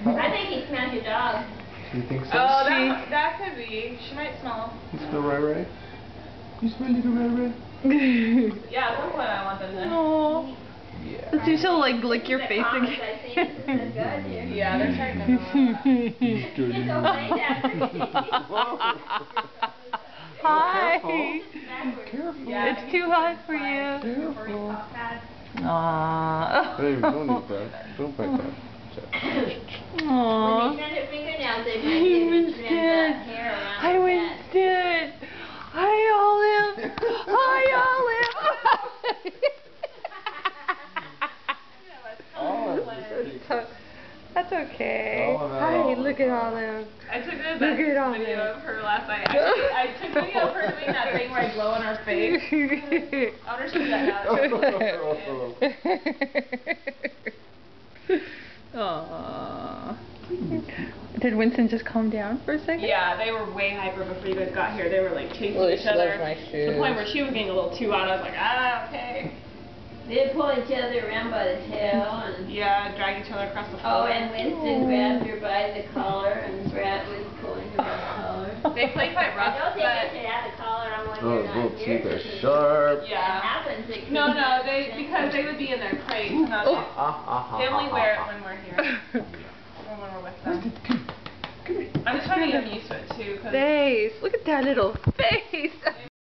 I think he smells your dog. You think so? Oh, that could be. She might smell. You smell Ray? You smell little Ray? Yeah, at some point I want them to. Aww. Yeah. Does he still like lick your face again? Yeah, they're starting to Hi. Careful. It's too hot for you. Careful. Aww. Hey, don't eat that. Don't bite that. Aww. Hi, Winston. Hi, Olive. Hi, Olive. That's okay. Hi, look at Olive. I took a Look at video Olive. of her last night. Actually, I took a video of her doing that thing where I glow on her face. I wonder if she's that Aww. Did Winston just calm down for a second? Yeah, they were way hyper before you guys got here. They were like chasing each other. To the point where she was getting a little too out. I was like, okay. They pull each other around by the tail and drag each other across the floor. oh, and Winston grabbed her by the collar and Brad was pulling her by the collar. They play quite rough, I don't think they should have the collar on when Oh, you're not those here. teeth are sharp. Yeah. Happens, No, because they would be in their crates. They only wear it when we're here. Or when we're with them. I'm just trying to get used to it too. Face. Look at that little face.